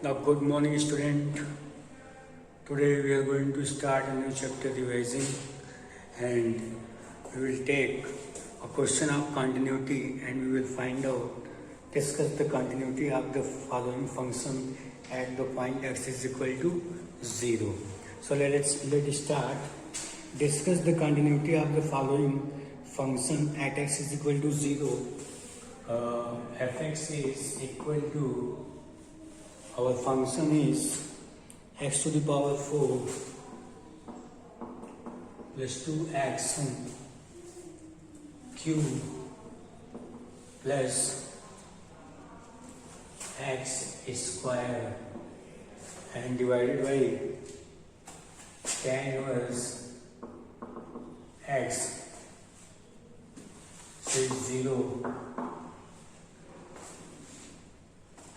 Now, good morning, student. Today we are going to start a new chapter revising, and we will take a question of continuity, and we will discuss the continuity of the following function at the point x is equal to 0. So let's start. Discuss the continuity of the following function at x is equal to 0. Fx is equal to, our function is x to the power 4 plus 2x cube plus x square and divided by tan inverse x. So 0.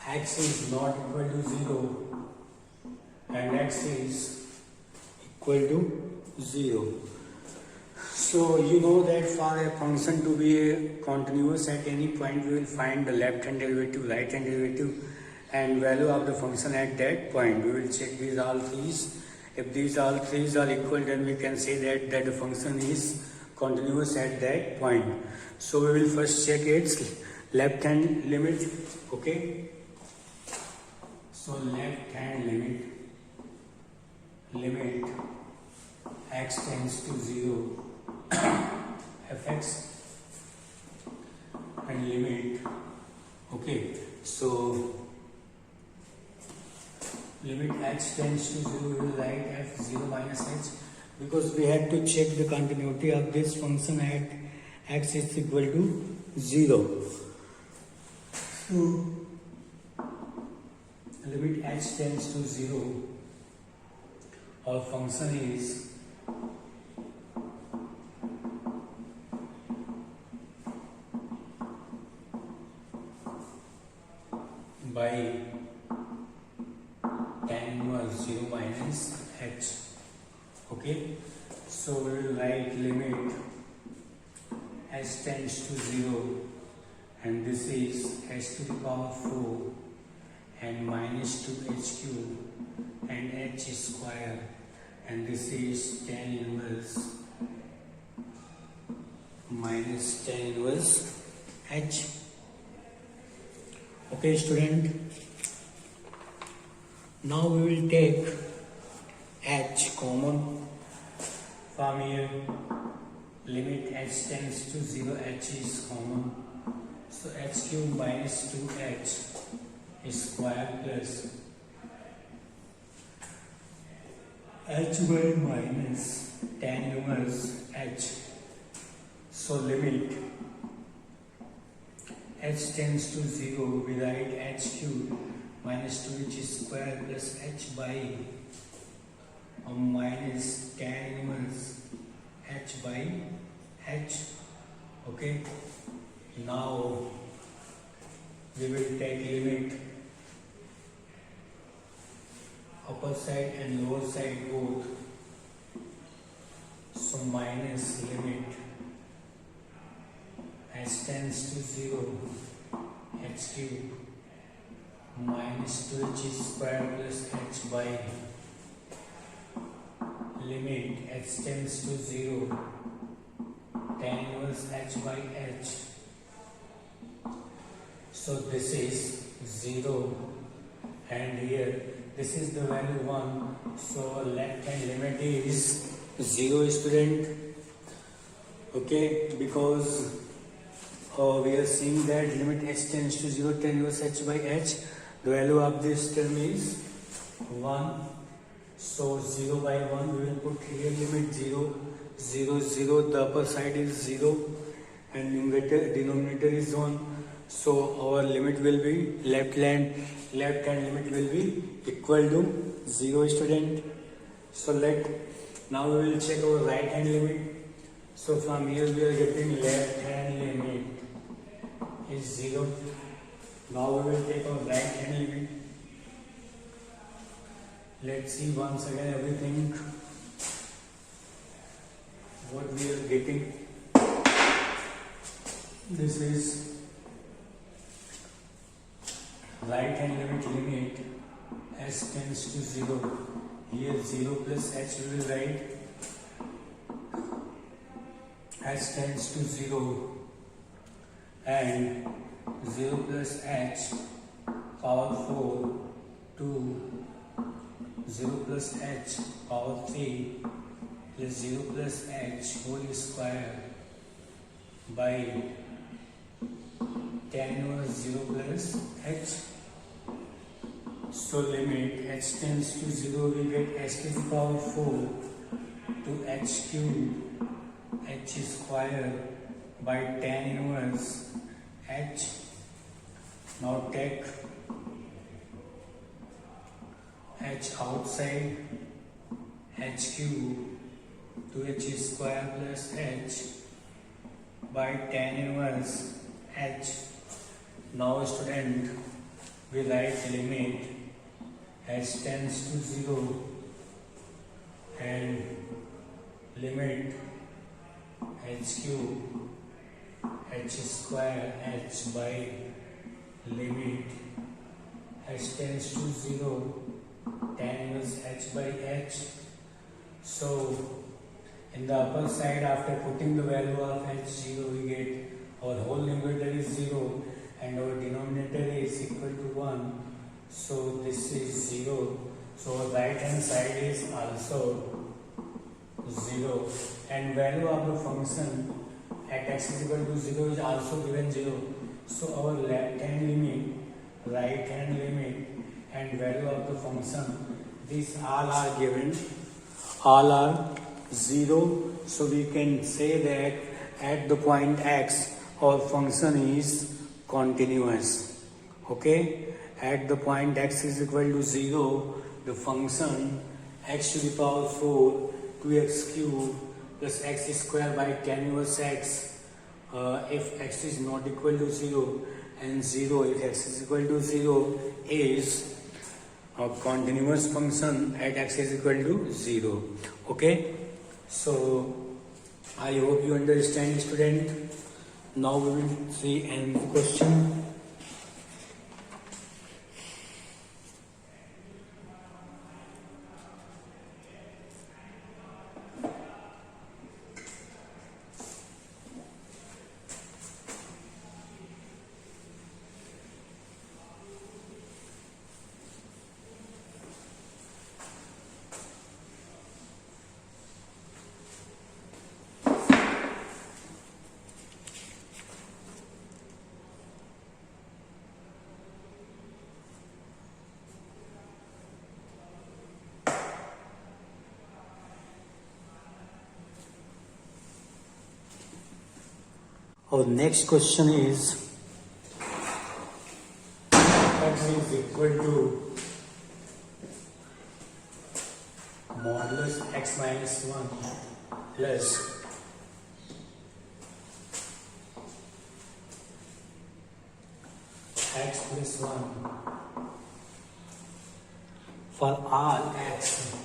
X is not equal to 0 and x is equal to 0. So you know that for a function to be continuous at any point, we will find the left hand derivative, right hand derivative and value of the function at that point. We will check these all threes. If these all threes are equal, then we can say that the function is continuous at that point. So we will first check its left hand limit. Okay. So left hand limit x tends to 0 fx and limit, okay, so limit x tends to 0, we will write f0 minus h, because we had to check the continuity of this function at x is equal to 0. So limit h tends to 0, our function is by tan inverse 0 minus h. Okay, so we will write limit h tends to 0 and this is h to the power 4 and minus 2h cube and h square, and this is tan inverse minus tan inverse h. Okay, student. Now we will take h common from here. Limit h tends to 0, h is common. So h cube minus 2h square plus h by minus tan inverse h. So limit h tends to 0, we write h cube minus 2h square plus h by minus tan inverse h by h. Okay, now we will take limit upper side and lower side both. So minus limit h tends to 0 h cube minus 2h square plus h by limit h tends to 0 tan inverse h by h. So this is 0 and here this is the value 1. So left hand limit is 0, student. Okay, because we are seeing that limit h tends to 0 tan inverse h by h, the value of this term is 1. So 0 by 1 we will put here limit 0, 0, 0, the upper side is 0 and denominator is 1. So our limit will be left hand limit will be equal to 0, student. So now we will check our right hand limit. So from here we are getting left hand limit is 0. Now we will take our right hand limit. Let's see once again everything what we are getting. This is right hand limit h tends to 0. Here 0 plus h we will write. H tends to 0 and 0 plus h power 4 to 0 plus h power 3 plus 0 plus h whole square by tan inverse 0 plus h. So limit h tends to 0, we get h to the power 4 to h cube h square by tan inverse h. Now take h outside, h cube to h square plus h by tan inverse h. Now student, we write limit h tends to 0 and limit h cube h square h by limit h tends to 0 tan inverse h by h. So in the upper side, after putting the value of h0, we get our whole numerator is 0 and our denominator is equal to 1. So this is 0. So our right hand side is also 0 and value of the function at x is equal to 0 is also given 0. So our left hand limit, right hand limit and value of the function, these all are given, all are 0. So we can say that at the point x our function is continuous. Okay, at the point x is equal to 0, the function x to the power 4 2x cube plus x square by tan inverse x, if x is not equal to 0 and 0 if x is equal to 0 is a continuous function at x is equal to 0. Okay, so I hope you understand, student. Now we will see another question. Our next question is x is equal to modulus x minus 1 plus x plus 1 for all x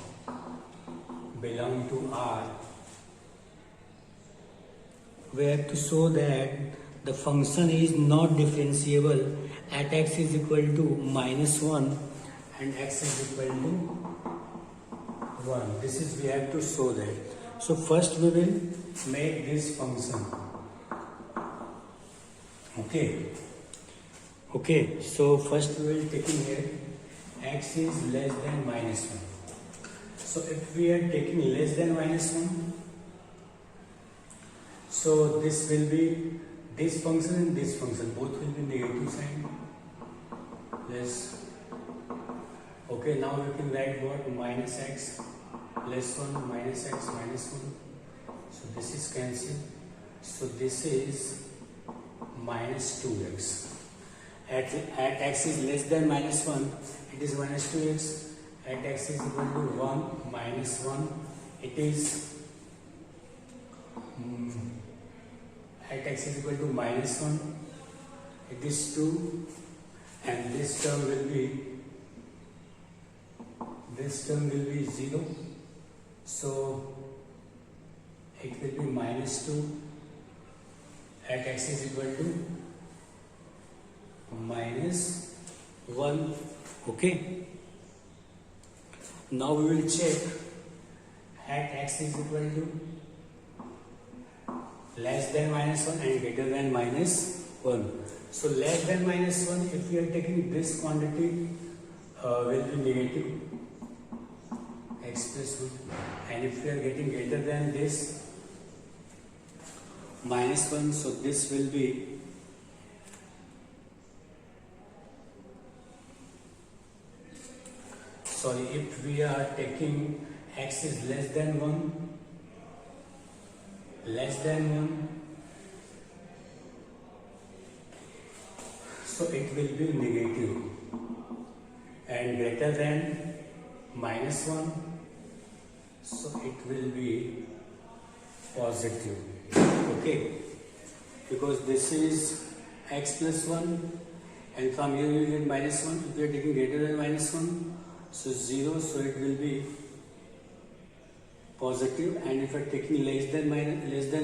belong to R. We have to show that the function is not differentiable at x is equal to minus 1 and x is equal to 1. This is we have to show that. So first we will make this function. Okay, so first we will take in here x is less than minus 1. So if we are taking less than minus 1, so this will be this function and this function, both will be negative sign. Plus, okay, now you can write what minus x plus 1 minus x minus 1. So this is cancelled. So this is minus 2x. At x is less than minus 1, it is minus 2x. At x is equal to 1 minus 1, it is at x is equal to minus 1, it is 2, and this term will be 0. So it will be minus 2 at x is equal to minus 1. Okay. Now we will check at x is equal to less than minus 1 and greater than minus 1. So less than minus 1, if we are taking this quantity will be negative x plus 1, and if we are getting greater than this minus 1, so this will be if we are taking x is less than 1, so it will be negative, and greater than minus 1, so it will be positive. Okay, because this is x plus 1 and from here we will get minus 1. If we are taking greater than minus 1, so 0, so it will be positive, and if we are taking less than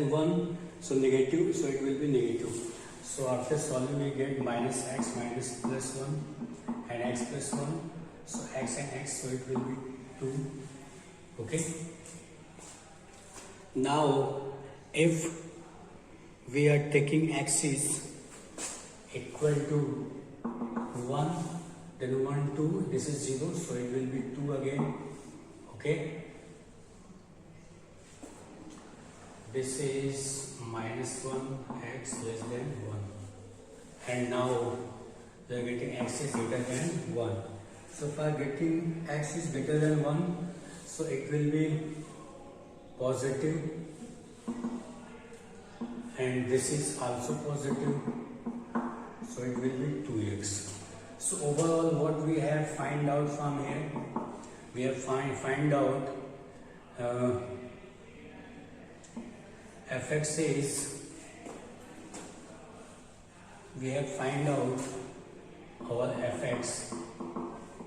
1, so negative, so it will be negative. So after solving we get minus x minus plus 1 and x plus 1, so x and x, so it will be 2. Okay, now if we are taking x is equal to 1, then 1, 2, this is 0, so it will be 2 again. Okay, this is minus 1 x less than 1, and now we are getting x is greater than 1. So if I are getting x is greater than 1, so it will be positive, and this is also positive, so it will be 2x. So overall what we have find out from here, we have find out fx is, we have find out our fx,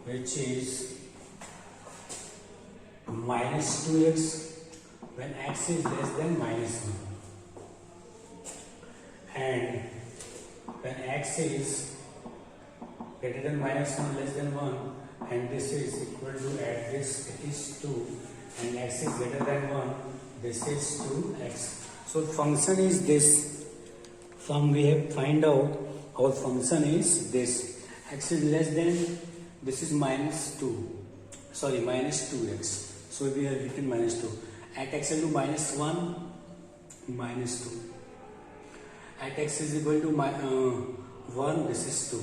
which is minus 2x when x is less than minus 1, and when x is greater than minus 1 less than 1, and this is equal to, at this it is 2, and x is greater than 1, this is 2x. So function is this. From we have find out our function is this. X is less than, this is minus 2x. So we have written minus 2. At x equal to minus 1, minus 2. At x is equal to 1, this is 2.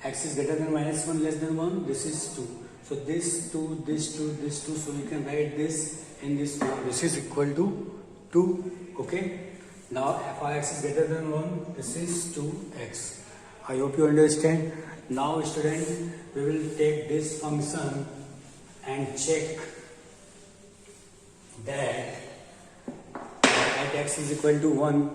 X is greater than minus 1 less than 1, this is 2. So this 2, this 2, this 2, so we can write this in this form. This is equal to 2. Okay. Now f of x is greater than 1, this is 2x. I hope you understand. Now student, we will take this function and check that at x is equal to 1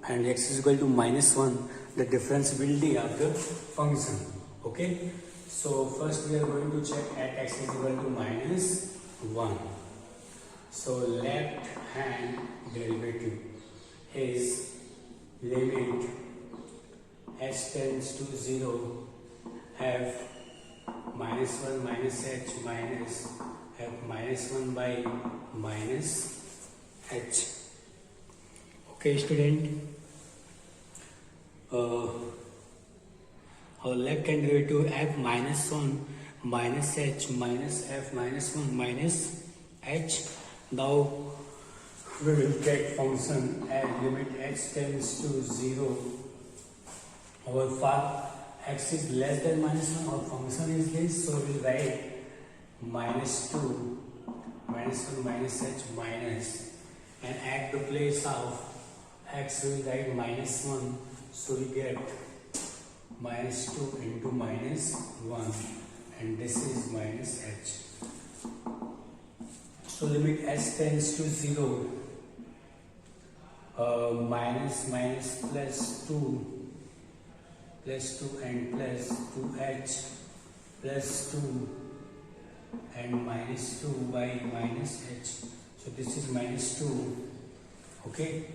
and x is equal to minus 1, the differentiability of the function. Okay, so first we are going to check at x is equal to minus 1. So left hand derivative is limit h tends to 0 f minus 1 minus h minus f minus 1 by minus h. Okay student, our left hand derivative f minus 1 minus h minus f minus 1 minus h. Now we will get function at limit h tends to 0. Our x is less than minus 1, our function is this, so we will write minus 2 minus 1 minus h minus, and at the place of x we will write minus 1, so we get minus 2 into minus 1, and this is minus h. So limit h tends to 0, minus plus 2 and plus 2h plus 2 and minus 2 by minus h. So this is minus 2. Okay.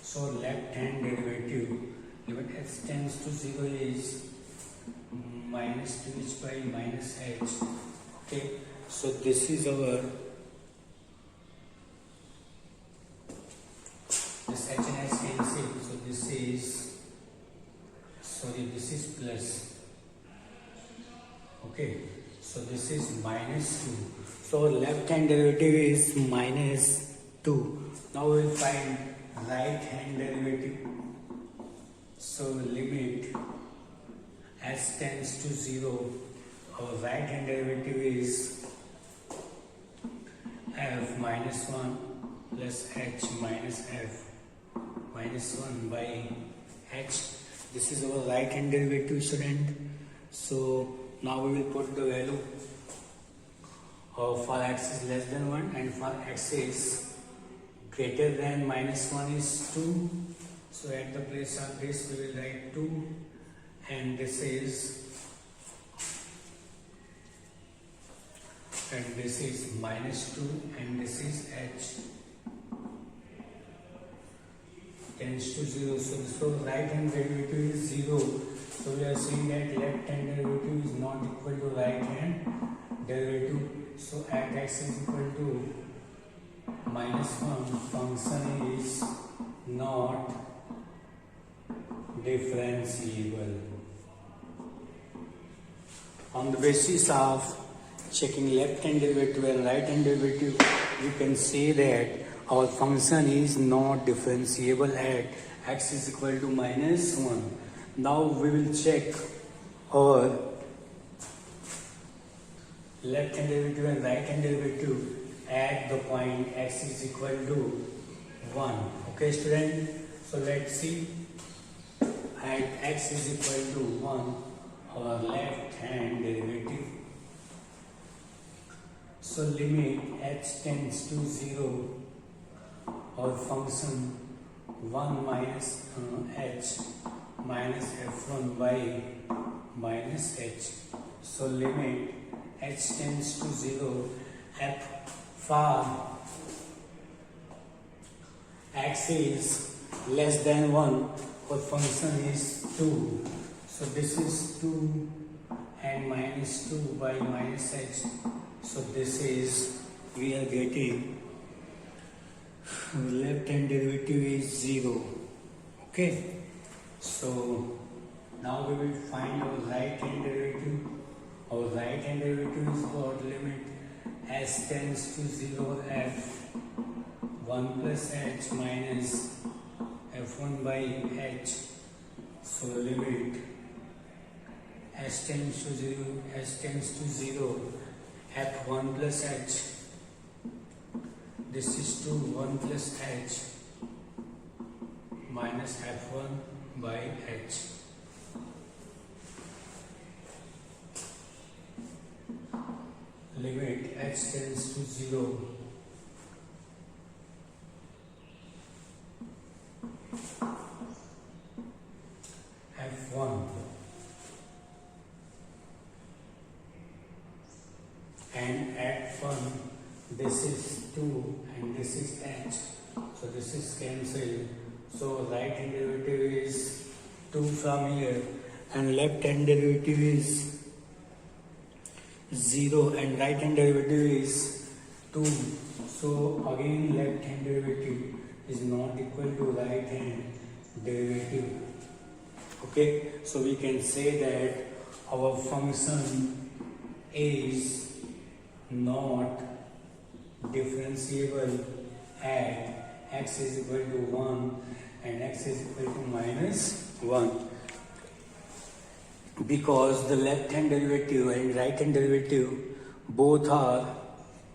So left hand derivative limit h tends to 0 is minus 2h by minus h. Okay, so this is our this h and h cancel, so this is plus. Okay, so this is minus 2. So left hand derivative is minus 2. Now we will find right hand derivative. So limit h tends to 0. Our right hand derivative is f minus 1 plus h minus f minus 1 by h. This is our right hand derivative, student. So now we will put the value for x is less than 1 and for x is greater than minus 1 is 2. So at the place of this we will write 2, and this is minus 2, and this is h tends to 0. So right hand derivative is 0. So we are saying that left hand derivative is not equal to right hand derivative. So at x is equal to minus 1, function is not differentiable. On the basis of checking left hand derivative and right hand derivative, we can say that our function is not differentiable at x is equal to minus 1. Now we will check our left hand derivative and right hand derivative at the point x is equal to 1. Okay, student? So let's see. At x is equal to 1, our left hand derivative. So limit h tends to 0, our function 1 minus h minus f1 by minus h. So limit h tends to 0, f for x is less than 1, our function is 2. So this is 2 and minus 2 by minus h. So this is, we are getting left hand derivative is 0. Okay, so now we will find our right hand derivative. Our right hand derivative is what? Limit s tends to 0, f 1 plus h minus f1 by h. So limit s tends to 0, f1 plus h. This is 2, 1 plus h minus f1 by h. Limit h tends to 0, f1 and f1, this is 2 and this is h, so this is cancelled. So right hand derivative is 2 from here and left hand derivative is 0 and right hand derivative is 2. So again left hand derivative is not equal to right hand derivative. Okay, so we can say that our function is not differentiable at x is equal to 1 and x is equal to minus 1, because the left hand derivative and right hand derivative both are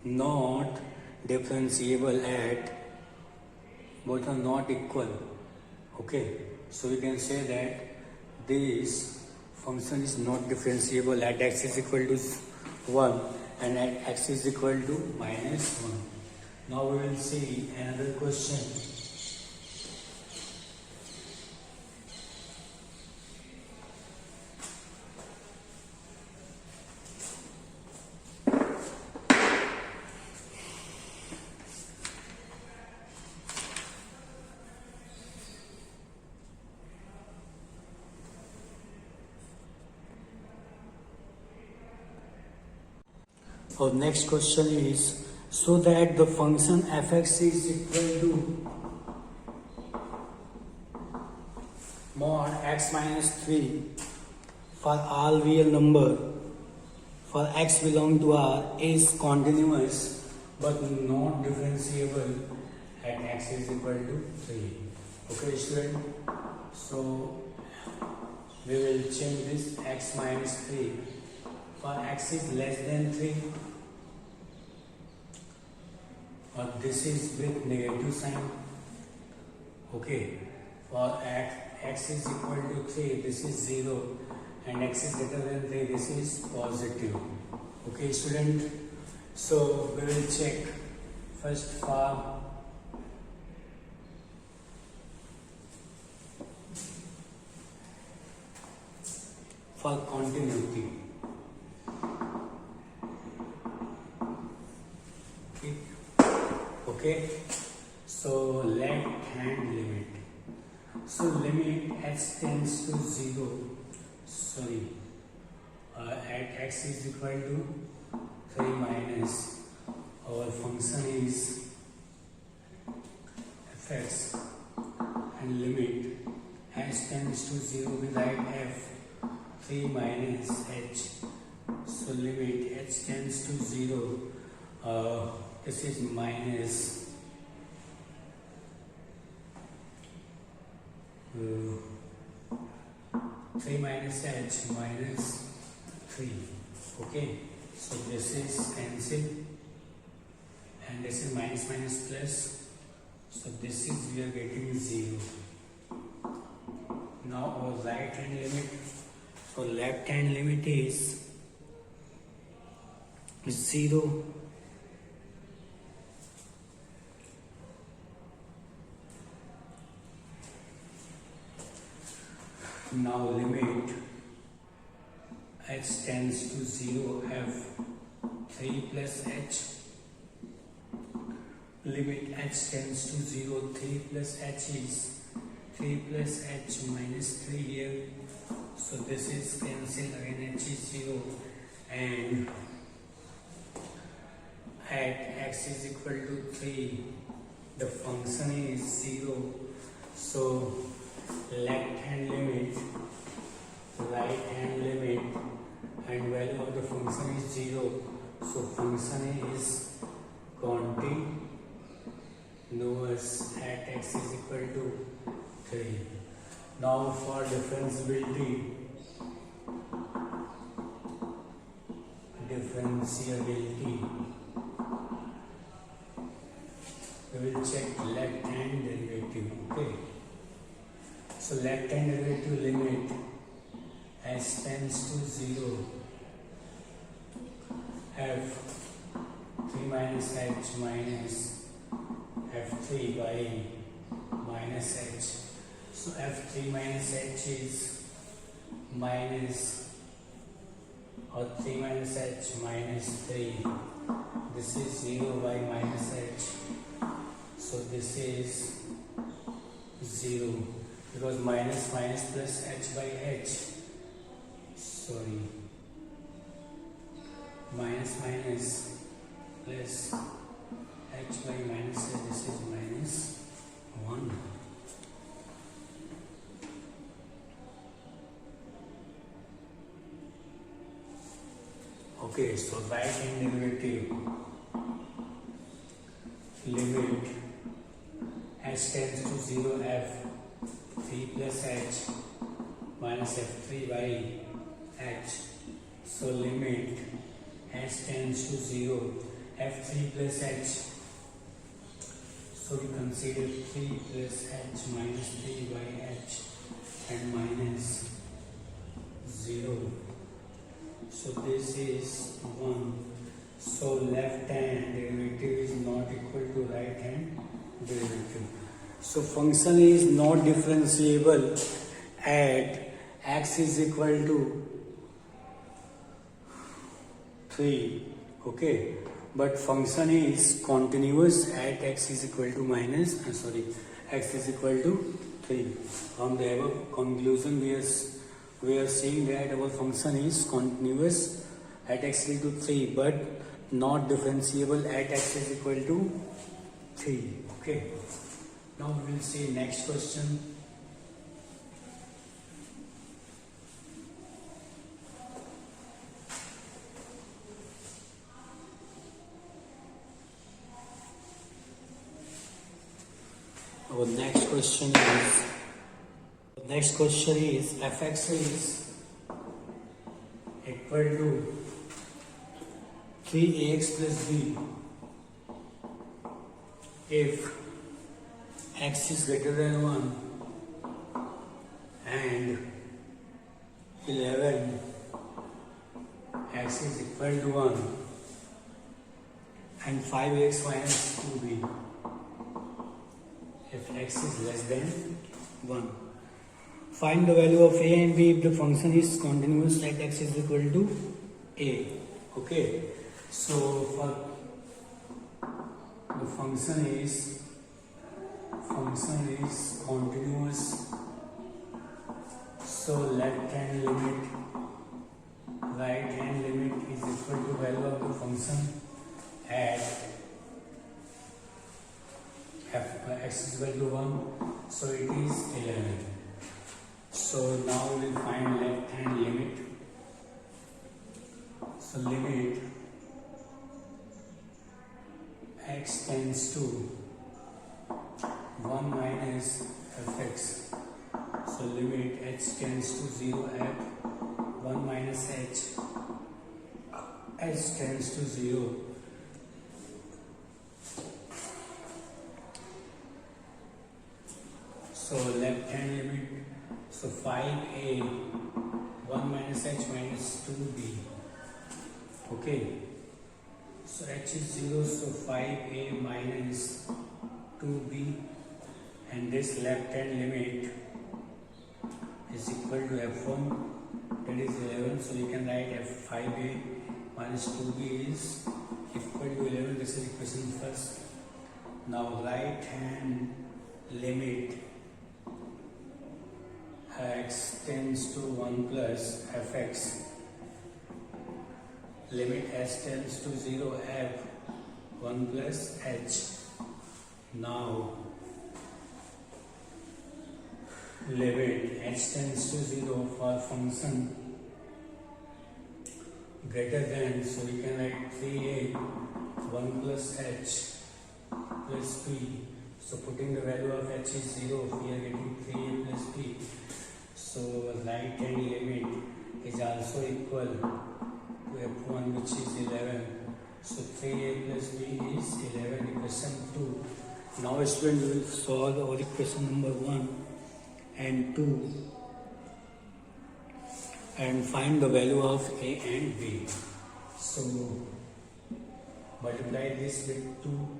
not differentiable at, both are not equal. Okay, so we can say that this function is not differentiable at x is equal to 1 and at x is equal to minus 1. Now we will see another question. Our next question is, so that the function fx is equal to mod x minus 3 for all real number for x belong to R is continuous but not differentiable at x is equal to 3. Okay, student. So we will change this x minus 3 for x is less than 3, or this is with negative sign. Okay, for at x is equal to 3, this is 0, and x is greater than 3, this is positive. Okay, student. So we will check first for continuity. Okay, so left hand limit. So limit x tends to 0. Sorry, at x is equal to 3 minus our function is fx, and limit h tends to 0 we write f 3 minus h. So limit h tends to 0. This is minus 3 minus h minus 3. Okay, so this is cancelled, and this is minus minus plus. So this is we are getting 0. Now our right hand limit. So left hand limit is 0. Now limit h tends to 0 f 3 plus h. Limit h tends to 0, 3 plus h is 3 plus h minus 3 here. So this is cancelled, again h is 0, and at x is equal to 3 the function is 0. So left hand limit, right hand limit, and value of the function is 0. So function is continuous at x is equal to 3. Now for differentiability, we will check left hand derivative. Okay, so left hand derivative limit h tends to 0 f 3 minus h minus f3 by minus h. So f3 minus h is minus, or 3 minus h minus 3. This is 0 by minus h. So this is 0, because minus minus plus h by h. Sorry, minus minus plus h by minus h. This is minus 1. Okay, so right hand derivative limit h tends to 0 f 3 plus h minus f3 by h. So limit h tends to 0 f3 plus h. So we consider 3 plus h minus 3 by h and minus 0. So this is 1. So left hand derivative is not equal to right hand derivative. So function is not differentiable at x is equal to 3. Okay, but function is continuous at x is equal to x is equal to 3. From the above conclusion we are saying that our function is continuous at x equal to 3, but not differentiable at x is equal to 3. Okay. Now we will see next question. Our next question is fx is equal to 3ax plus b if x is greater than 1 and 11 x is equal to 1 and 5x minus 2b if x is less than 1. Find the value of a and b if the function is continuous at x is equal to a. Okay, so for the function is continuous, so left hand limit, right hand limit is equal to value of the function at x is equal to 1, so it is 11. So now we will find left hand limit. So limit x tends to 1 minus fx. So limit h tends to 0 at 1 minus h tends to 0. So left hand limit, so 5a 1 minus h minus 2b. Okay, so h is 0, so 5a minus 2b, and this left hand limit is equal to f1, that is 11. So you can write f5a minus 2b is equal to 11. This is equation first. Now right hand limit x tends to 1 plus fx, limit h tends to 0 f 1 plus h. Now limit h tends to 0 for function greater than, so we can write 3a 1 plus h plus b. So putting the value of h is 0, we are getting 3a plus b. So right hand limit is also equal to f1, which is 11. So 3a plus b is 11, equation 2. Now students, we will solve our equation number 1 and 2 and find the value of a and b. So multiply this with 2.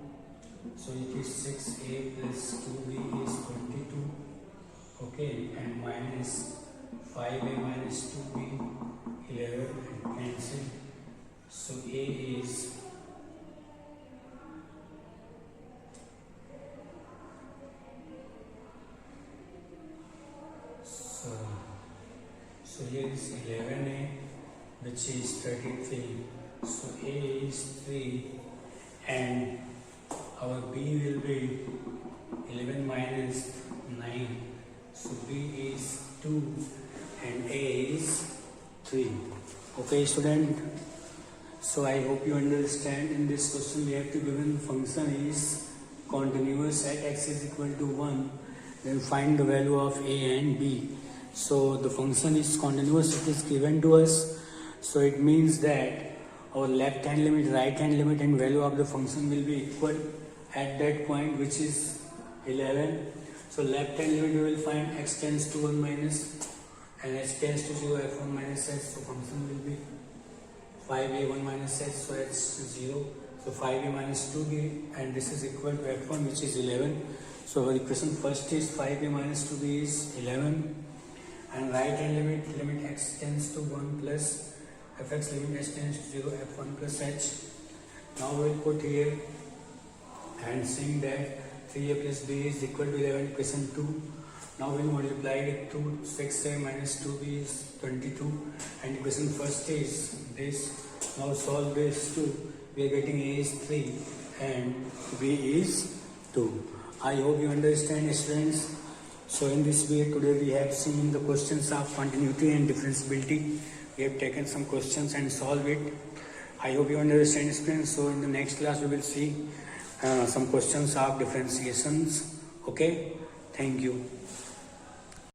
So it is 6a plus 2b is 22. Okay, and minus 5a minus 2b 11 and cancel. So a is so here is 11a, which is 33. So a is 3 and our b will be 11 minus 9. So b is 2 and a is 3. Okay student, so I hope you understand. In this question we have to given function is continuous at x is equal to 1, then find the value of a and b. So the function is continuous, it is given to us, so it means that our left hand limit, right hand limit and value of the function will be equal at that point, which is 11. So left hand limit we will find x tends to 1 minus and h tends to 0 f1 minus h. So function will be 5a 1 minus h, so h is 0. So 5a minus 2b, and this is equal to f1, which is 11. So our equation first is 5a minus 2b is 11, and right hand limit x tends to 1 plus fx, limit h tends to 0 f1 plus h. Now we will put here and saying that 3a plus b is equal to 11, equation 2. Now we will multiply it with 2, 6a minus 2b is 22, and equation first is this. Now solve this 2, we are getting A is 3 and B is 2. I hope you understand, students. So in this way, today we have seen the questions of continuity and differentiability. We have taken some questions and solved it. I hope you understand, students. So in the next class, we will see some questions of differentiations. Okay, thank you.